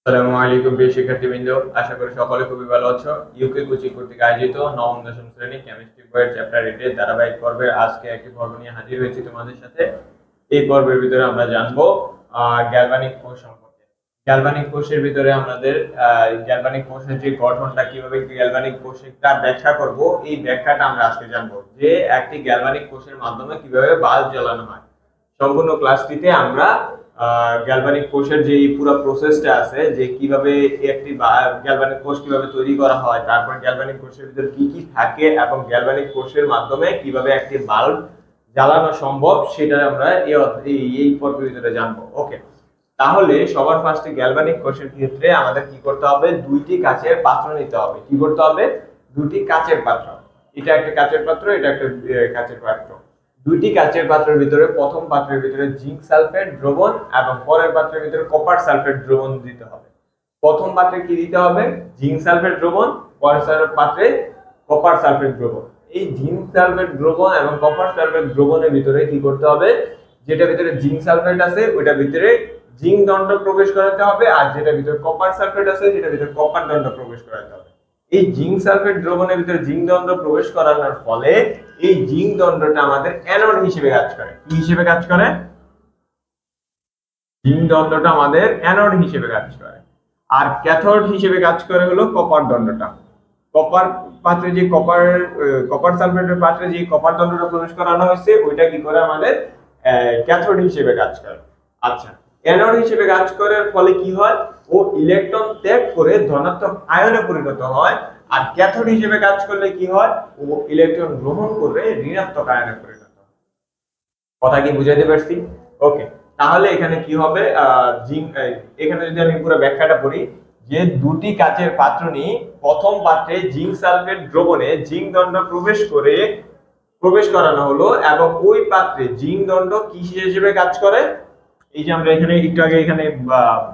আসসালামু আলাইকুম প্রিয় শিক্ষার্থীবৃন্দ, আশা করি সকলে খুবই ভালো আছো। ইউকে কোচিং কর্তৃক আয়োজিত নবম দশম শ্রেণী কেমিস্ট্রি বইয়ের চ্যাপ্টার 8 এর ধারাবাহিক পর্বের আজকে একটি পর্ব নিয়ে হাজির হয়েছি তোমাদের সাথে। এই পর্বের ভিতরে আমরা জানবো গ্যালভানিক কোষ সম্পর্কে। গ্যালভানিক কোষের ভিতরে আমাদের গ্যালভানিক কোষের যে গঠনটা, কিভাবে গ্যালভানিক কোষটা ব্যাখ্যা করব, এই ব্যাখ্যাটা আমরা আজকে জানবো যে একটি গ্যালভানিক কোষের মাধ্যমে কিভাবে বাল্ব জ্বালানো হয়। সম্পূর্ণ ক্লাসটিতে আমরা গ্যালভানিক কোষের যে পুরো প্রসেসটা আছে, যে কিভাবে একটি গ্যালভানিক কোষ কিভাবে তৈরি করা হয়, তারপর গ্যালভানিক কোষের ভিতরে কি কি থাকে এবং গ্যালভানিক কোষের মাধ্যমে কিভাবে একটি বাল্ব জ্বালানো সম্ভব, সেটা আমরা এই পর্বের ভিতরে জানবো। ওকে, তাহলে সবার ফার্স্টে গ্যালভানিক কোষের ক্ষেত্রে আমাদের কি করতে হবে? দুইটি কাচের পাত্র নিতে হবে। কি করতে হবে? দুটি কাচের পাত্র। এটা একটা কাচের পাত্র, এটা একটা কাচের পাত্র। দুইটি কাচের পাত্রের ভিতরে প্রথম পাত্রের ভিতরে জিঙ্ক সালফেট দ্রবণ এবং পরের পাত্রের ভিতরে কপার সালফেট দ্রবণ দিতে হবে। প্রথম পাত্রে কি দিতে হবে? জিঙ্ক সালফেট দ্রবণ, পরের পাত্রে কপার সালফেট দ্রবণ। এই জিঙ্ক সালফেট দ্রবণ এবং কপার সালফেট দ্রবণের ভিতরে কি করতে হবে? যেটা ভিতরে জিঙ্ক সালফেট আছে ওইটার ভিতরে জিঙ্ক দণ্ড প্রবেশ করাতে হবে, আর যেটা ভিতরে কপার সালফেট আছে সেটা ভিতরে কপার দণ্ড প্রবেশ করাতে হবে। এই জিঙ্ক সালফেট দ্রবণের ভিতরে জিঙ্ক দণ্ড প্রবেশ করানোর ফলে এই জিঙ্ক দণ্ডটা আমাদের অ্যানোড হিসেবে কাজ করে। কি হিসেবে কাজ করে? জিঙ্ক দণ্ডটা আমাদের অ্যানোড হিসেবে কাজ করে। আর ক্যাথোড হিসেবে কাজ করে হলো কপার দণ্ডটা। কপার পাত্রে যে কপার সালফেটের পাত্রে যে কপার দণ্ডটা প্রবেশ করানো হয়েছে ওইটা কি করে? আমাদের ক্যাথোড হিসেবে কাজ করে। আচ্ছা, অ্যানোড হিসেবে কাজ করার ফলে কি হয়? ও ইলেকট্রন ত্যাগ করে ধনাত্মক আয়নে পরিণত হয়। আর ক্যাথোড হিসেবে কাজ করলে কি হয়? ও ইলেকট্রন গ্রহণ করে ঋণাত্মক আয়নে পরিণত হয়। কথা কি বুঝাইতে পারছি? ওকে, তাহলে এখানে কি হবে? এখানে যদি আমি পুরো ব্যাখ্যাটা পড়ি, যে দুটি কাচের পাত্র নিয়ে প্রথম পাত্রে জিঙ্ক সালফেট দ্রবণে জিঙ্ক দণ্ড প্রবেশ করানো হলো এবং ওই পাত্রে জিঙ্ক দণ্ড কি হিসেবে কাজ করে? এই যে আমরা এখানে একটু আগে এখানে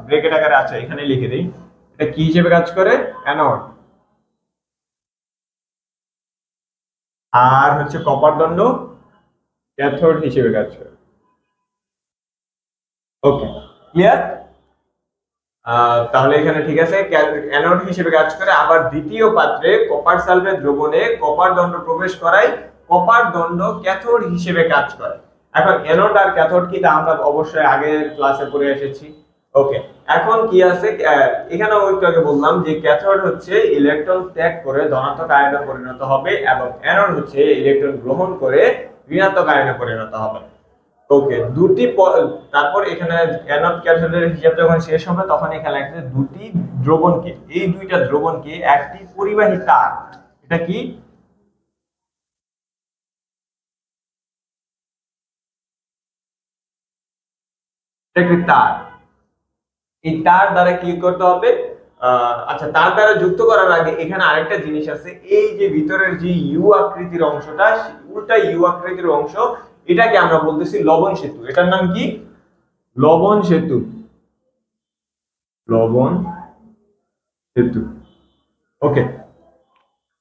ব্রেকেট আকারে আছে, এখানে লিখে দেই, এটা কি হিসেবে কাজ করে? অ্যানোড। আর হচ্ছে কপার দণ্ড ক্যাথোড হিসেবে কাজ করে। ওকে, ক্লিয়ার? তাহলে এখানে ঠিক আছে, অ্যানোড হিসেবে কাজ করে। আবার দ্বিতীয় পাত্রে কপার সালফেট দ্রবণে কপার দণ্ড প্রবেশ করায় কপার দণ্ড ক্যাথোড হিসেবে কাজ করে। এখন অ্যানোড আর ক্যাথোড কি, তা আমরা অবশ্যই আগের ক্লাসে পড়ে এসেছি। ওকে, এখন কি আছে? এখানে একটু আগে বললাম যে ক্যাথোড হচ্ছে ইলেকট্রন ত্যাগ করে ধনাত্মক আয়নে পরিণত হবে এবং অ্যানোড হচ্ছে ইলেকট্রন গ্রহণ করে ঋণাত্মক আয়নে পরিণত হবে। ওকে, তারপর এখানে অ্যানোড ক্যাথোডের হিসাব যখন শেষ হবে তখন এখানে লাগছে দুটি দ্রবণকে, এই দুইটা দ্রবণকে একটি পরিবাহী তার, এটা কি? একটি তার। এই তার দ্বারা কি করতে হবে? আচ্ছা, তার দ্বারা যুক্ত করার আগে এখানে আরেকটা জিনিস আছে। এই যে ভিতরের যে ইউ আকৃতির অংশটা, উল্টা ইউ আকৃতির অংশ, এটাকে আমরা বলতেছি লবণ সেতু। এটার নাম কি? লবণ সেতু। লবণ সেতু। ওকে,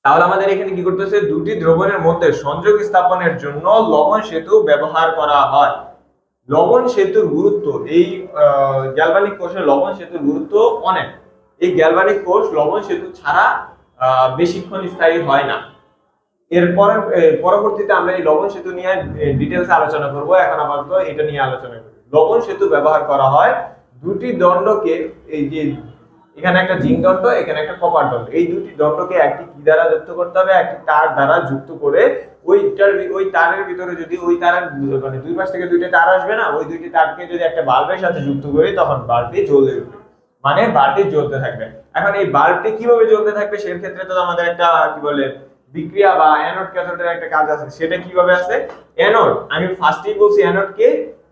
তাহলে আমাদের এখানে কি করতেছে? দুটি দ্রবণের মধ্যে সংযোগ স্থাপনের জন্য লবণ সেতু ব্যবহার করা হয়। লবণ সেতুর গুরুত্ব, এই গ্যালভানিক কোষে লবণ সেতুর গুরুত্ব অনেক। এই গ্যালভানিক কোষ লবণ সেতু ছাড়া বেশিক্ষণ স্থায়ী হয় না। এরপর পরবর্তীতে আমরা এই লবণ সেতু নিয়ে ডিটেইলসে আলোচনা করব। এখন আপাতত এটা নিয়ে আলোচনা করি। লবণ সেতু ব্যবহার করা হয় দুটি দণ্ডকে, এই যে এখানে একটা জিঙ্ক দণ্ড, এখানে একটা কপার দণ্ড, এই দুটি দণ্ডকে একটি কি দ্বারা যুক্ত করতে হবে? একটি তার দ্বারা যুক্ত করে ওই তারের ভিতরে যদি ওই তারের মানে দুই পাশ থেকে দুইটা তার আসবে না, ওই দুইটি তারকে যদি একটা বাল্বের সাথে যুক্ত করি তখন বাল্বটি জ্বলে উঠবে, মানে বাল্বটি জ্বলতে থাকবে। এখন এই বাল্বটি কিভাবে জ্বলতে থাকবে সেই ক্ষেত্রে তো আমাদের একটা কি বলে বিক্রিয়া বা অ্যানোড ক্যাথোডের একটা কাজ আছে। সেটা কিভাবে আছে? অ্যানোড, আমি ফার্স্টেই বলছি অ্যানোড কে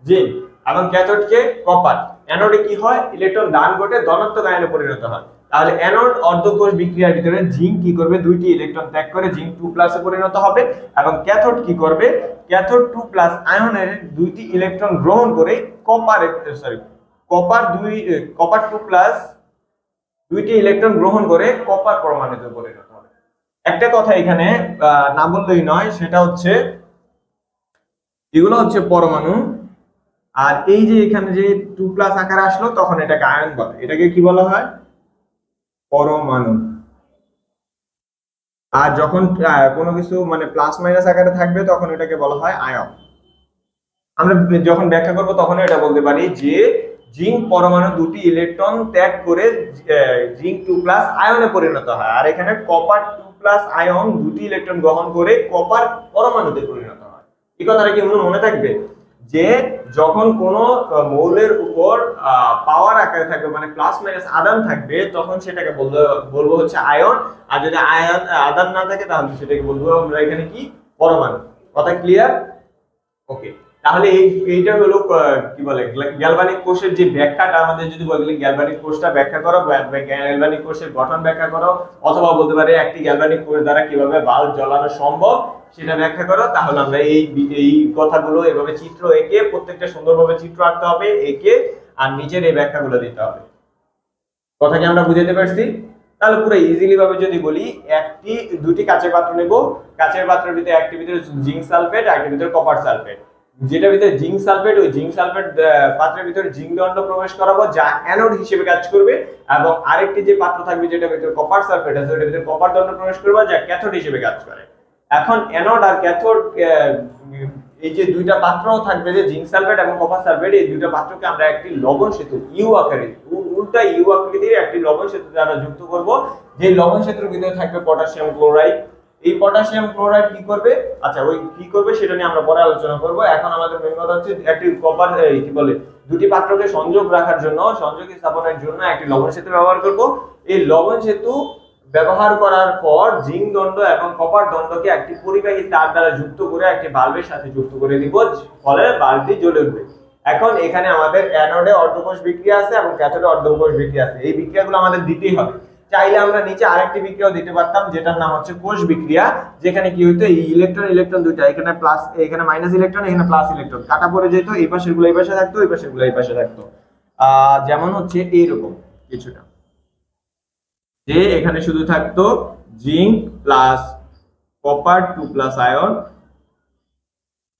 জিঙ্ক এবং ক্যাথোড কে কপার। অ্যানোডে কি হয়? ইলেকট্রন দান ঘটে ধনাত্মক আয়নে পরিণত হয়। তাহলে অ্যানোড অর্ধকোষ বিক্রিয়ার ভিতরে জিঙ্ক কি করবে? দুইটি ইলেকট্রন ত্যাগ করে জিঙ্ক 2+ এ পরিণত হবে এবং ক্যাথোড কি করবে? ক্যাথোড 2+ আয়নের দুইটি ইলেকট্রন গ্রহণ করে কপার 2+ দুইটি ইলেকট্রন গ্রহণ করে কপার পরমাণুতে পরিণত হবে। একটা কথা এখানে না বললেই নয়, সেটা হচ্ছে এগুলো হচ্ছে পরমাণু আর এই যে এখানে যে 2+ আকারে আসলো তখন এটাকে আয়ন বলে। এটাকে কি বলা হয়? পরমাণু। আর যখন কোনো কিছু মানে প্লাস মাইনাস আকারে থাকবে তখন এটাকে বলা হয় আয়ন। আমরা যখন ব্যাখ্যা করব তখন এটা বলতে পারি যে জিঙ্ক পরমাণু দুটি ইলেকট্রন ত্যাগ করে জিঙ্ক 2+ আয়নে পরিণত হয়, আর এখানে কপার 2+ আয়ন দুটি ইলেকট্রন গ্রহণ করে কপার পরমাণুতে পরিণত হয়। এই কথাটা কি মনে থাকবে যে যখন কোন মৌলের উপর পাওয়ার আকারে থাকবে মানে প্লাস মাইনাস আদান থাকবে তখন সেটাকে বলবো হচ্ছে আয়ন, আর যদি আয়ন আদান না থাকে তাহলে সেটাকে বলবো আমরা এখানে কি পরমাণু। কথা ক্লিয়ার? ওকে, তাহলে এইটা হলো কি বলে গ্যালভানিক কোষের যে ব্যাখ্যাটা, আমাদের যদি বলি গ্যালভানিক কোষটা ব্যাখ্যা করো, গ্যালভানিক কোষের গঠন ব্যাখ্যা করো, অথবা বলতে পারি একটি গ্যালভানিক কোষ দ্বারা কিভাবে বাল্ব জ্বালানো সম্ভব সেটা ব্যাখ্যা করো, তাহলে আমরা এই কথাগুলো এভাবে চিত্র এঁকে প্রত্যেকটা সুন্দরভাবে চিত্র আঁকতে হবে এঁকে, আর নিচের এই ব্যাখ্যাগুলো দিতে হবে। কথা কি আমরা বুঝাতে পারছি? তাহলে পুরো ইজিলি ভাবে যদি বলি, দুটি কাচের পাত্র নেব, কাচের পাত্রের ভিতরে একটি ভিতরে জিঙ্ক সালফেট আর একটি ভিতরে কপার সালফেট। যেটা ভিতরে জিঙ্ক সালফেট, ওই জিঙ্ক সালফেট পাত্রের ভিতরে জিঙ্ক দণ্ড প্রবেশ করাবো যা অ্যানোড হিসেবে কাজ করবে, এবং আরেকটি যে পাত্র থাকবে যেটা ভিতরে কপার সালফেট আছে ওটার ভিতরে কপার দণ্ড প্রবেশ করবে যা ক্যাথোড হিসেবে কাজ করে। এখন অ্যানোড আর ক্যাথোড এই যে দুইটা পাত্র থাকবে যে জিঙ্ক সালফেট এবং কপার সালফেট, এই দুইটা পাত্রকে আমরা একটি লবণ সেতু ইউ আকারে উল্টা ইউ আকৃতির একটি লবণ সেতু দ্বারা যুক্ত করব, যে লবণ সেতুর ভিতরে থাকবে পটাশিয়াম ক্লোরাইড। এই পটাশিয়াম ক্লোরাইড কি করবে, আচ্ছা ওই কি করবে সেটা নিয়ে আমরা পরে আলোচনা করব। এখন আমাদের মেইন কথা হচ্ছে একটি কপার কি বলে দুটি পাত্রকে সংযোগ রাখার জন্য, সংযোগ স্থাপনের জন্য একটি লবণ সেতু ব্যবহার করব। এই লবণ সেতু ব্যবহার করার পর জিঙ্ক দণ্ড এবং কপার দণ্ডকে একটি পরিবাহী তার দ্বারা যুক্ত করে একটি বাল্বের সাথে যুক্ত করে দিব, ফলে বাল্বটি জ্বলে উঠবে। এখন এখানে আমাদের অ্যানোডে অর্ধকোষ বিক্রিয়া আছে এবং ক্যাথোডে অর্ধকোষ বিক্রিয়া আছে, এই বিক্রিয়াগুলো আমাদের দিতেই হবে। চাইলে আমরা নিচে আরেকটি বিক্রিয়াও দিতে পারতাম যেটার নাম হচ্ছে কোষ বিক্রিয়া, যেখানে কি হইতো এই ইলেকট্রন ইলেকট্রন দুইটা, এখানে প্লাস এখানে মাইনাস ইলেকট্রন এখানে প্লাস ইলেকট্রন কাটা পড়ে যেত, এই পাশের গুলো এই পাশে থাকতো, এই পাশের গুলো এই পাশে থাকতো। যেমন হচ্ছে এইরকম কিছুটা, যে এখানে শুধু থাকতো জিঙ্ক প্লাস কপার 2+ আয়ন,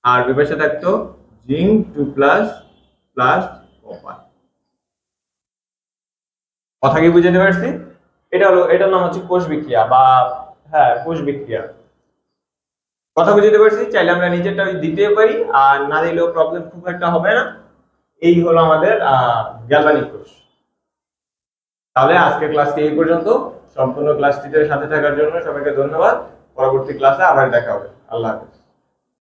আর বিপাশে থাকতো জিঙ্ক 2+ প্লাস কপার। কথা কি বুঝতে পারছি? এটা হলো, এটার নাম হচ্ছে কোষ বিক্রিয়া বা হ্যাঁ কোষ বিক্রিয়া। কথা বুঝতে পারছি? চাইলে আমরা নিজেরটা দিতে পারি, আর না দিলেও প্রবলেম খুব একটা হবে না। এই হলো আমাদের গ্যালভানিক কোষ। তাহলে আজকের ক্লাসটি এই পর্যন্ত। সম্পূর্ণ ক্লাসটিতে সাথে থাকার জন্য সবাইকে ধন্যবাদ। পরবর্তী ক্লাসে আবার দেখা হবে। আল্লাহ হাফেজ।